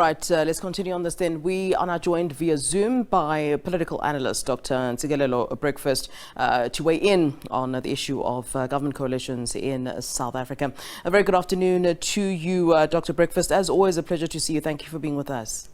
right, let's continue on this then. We are now joined via Zoom by political analyst Dr Ntsikelelo Breakfast to weigh in on the issue of government coalitions in South Africa. A very good afternoon to you, Dr. Breakfast. As always, a pleasure to see you. Thank you for being with us.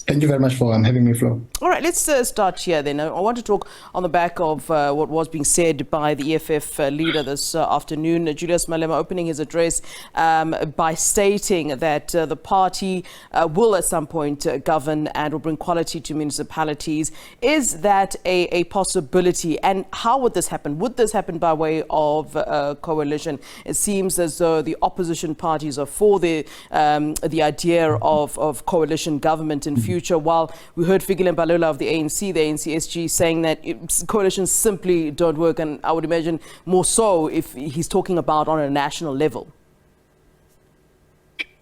Thank you very much for having me, Flo. All right, let's start here then. I want to talk on the back of what was being said by the EFF leader this afternoon, Julius Malema, opening his address by stating that the party will at some point govern and will bring quality to municipalities. Is that a possibility? And how would this happen? Would this happen by way of coalition? It seems as though the opposition parties are for the idea of coalition government in future, while we heard Fikile Mbalula of the ANC-SG, saying that coalitions simply don't work, and I would imagine more so if he's talking about on a national level.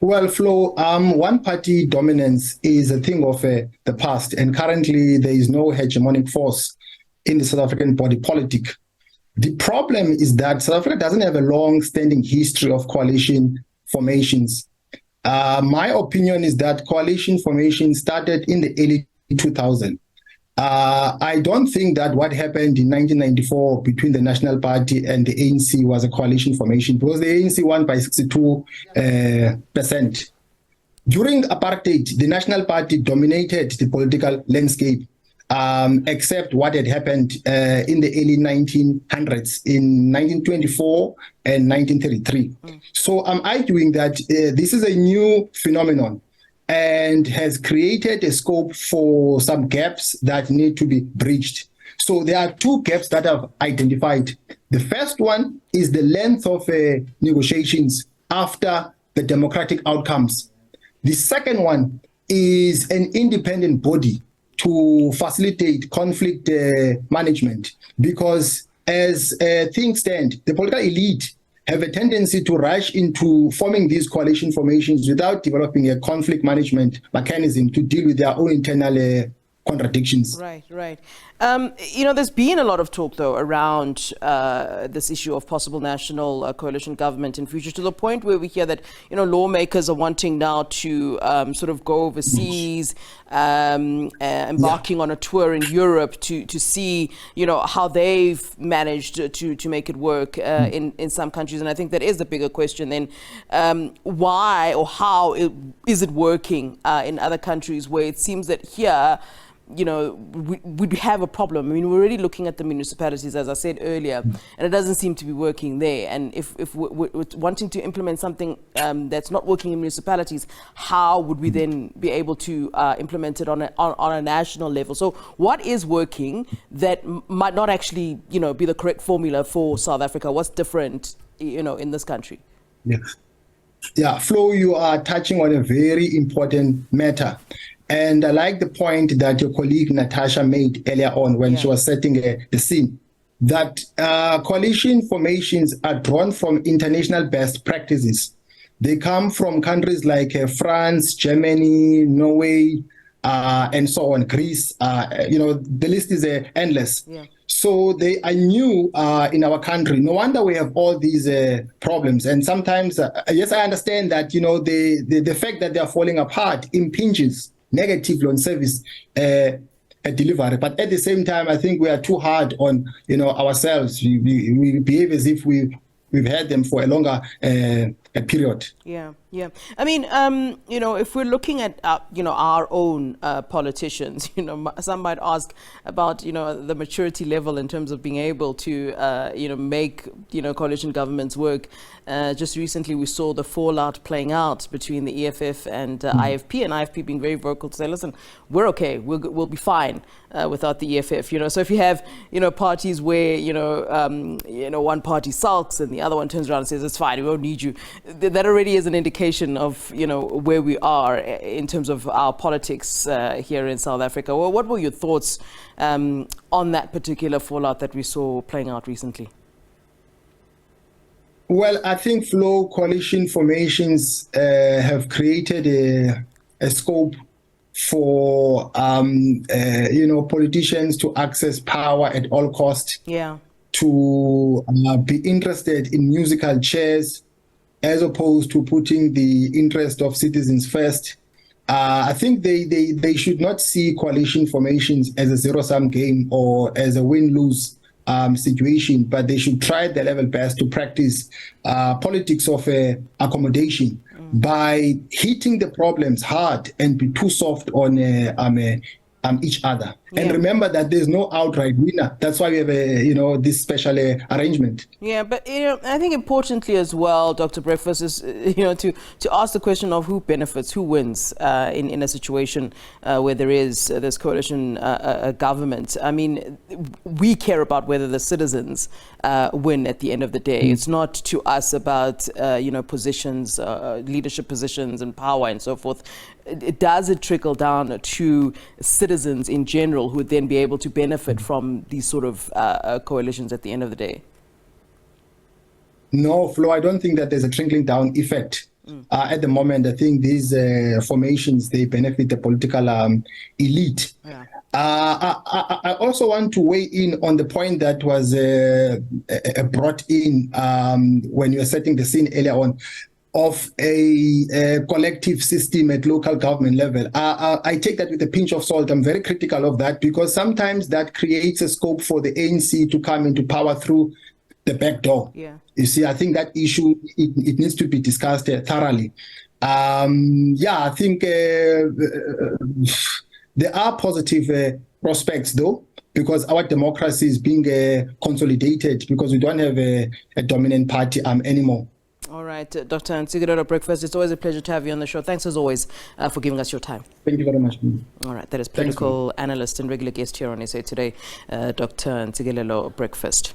Well, Flo, one-party dominance is a thing of the past, and currently there is no hegemonic force in the South African body politic. The problem is that South Africa doesn't have a long-standing history of coalition formations. My opinion is that coalition formation started in the early 2000s. I don't think that what happened in 1994 between the National Party and the ANC was a coalition formation, because the ANC won by 62%. During apartheid, the National Party dominated the political landscape, except what had happened in the early 1900s, in 1924 and 1933. So I'm arguing that this is a new phenomenon and has created a scope for some gaps that need to be bridged. So there are two gaps that I've identified. The first one is the length of negotiations after the democratic outcomes. The second one is an independent body to facilitate conflict management, because as things stand, the political elite have a tendency to rush into forming these coalition formations without developing a conflict management mechanism to deal with their own internal contradictions. Right. There's been a lot of talk, though, around this issue of possible national coalition government in future, to the point where we hear that, lawmakers are wanting now to sort of go overseas, embarking on a tour in Europe to see, how they've managed to make it work in some countries. And I think that is the bigger question then. Why or how is it working in other countries where it seems that here, we have a problem. I mean, we're already looking at the municipalities, as I said earlier, and it doesn't seem to be working there. And if we're wanting to implement something that's not working in municipalities, how would we then be able to implement it on a national level? So what is working that might not actually, be the correct formula for South Africa? What's different, in this country? Yeah, Flo, you are touching on a very important matter. And I like the point that your colleague Natasha made earlier on when she was setting the scene, that coalition formations are drawn from international best practices. They come from countries like France, Germany, Norway, and so on, Greece. The list is endless. Yeah. So they are new in our country. No wonder we have all these problems. And sometimes, yes, I understand that, the fact that they are falling apart impinges negatively on service delivery, but at the same time, I think we are too hard on ourselves. We behave as if we've had them for a longer period. Yeah. I mean, if we're looking at our own politicians, some might ask about the maturity level in terms of being able to make coalition governments work. Just recently, we saw the fallout playing out between the EFF and IFP, and IFP being very vocal to say, listen, we're okay, we'll be fine without the EFF. So if you have parties where one party sulks and the other one turns around and says it's fine, we won't need you, that already is an indication of where we are in terms of our politics here in South Africa. Well, what were your thoughts on that particular fallout that we saw playing out recently? Well, I think, Flo, coalition formations have created a scope for politicians to access power at all costs. Yeah. To be interested in musical chairs, as opposed to putting the interest of citizens first. I think they should not see coalition formations as a zero-sum game or as a win-lose situation, but they should try their level best to practice politics of accommodation by hitting the problems hard and be too soft on each other. Yeah. And remember that there's no outright winner. That's why we have this special arrangement. Yeah, but I think importantly as well, Dr. Breakfast, is to ask the question of who benefits, who wins in a situation where there is this coalition government. I mean, we care about whether the citizens win at the end of the day. It's not to us about positions, leadership positions and power and so forth. Does it trickle down to citizens in general who would then be able to benefit from these sort of coalitions at the end of the day? No, Flo, I don't think that there's a trickling down effect. At the moment, I think these formations, they benefit the political elite. Yeah. I also want to weigh in on the point that was brought in when you were setting the scene earlier on, of a collective system at local government level. I take that with a pinch of salt. I'm very critical of that because sometimes that creates a scope for the ANC to come into power through the back door. Yeah. You see, I think that issue, it needs to be discussed thoroughly. I think there are positive prospects though, because our democracy is being consolidated because we don't have a dominant party anymore. All right, Dr. Ntsikelelo Breakfast, it's always a pleasure to have you on the show. Thanks as always for giving us your time. Thank you very much. All right, that is political analyst and regular guest here on SA Today, Dr. Ntsikelelo Breakfast.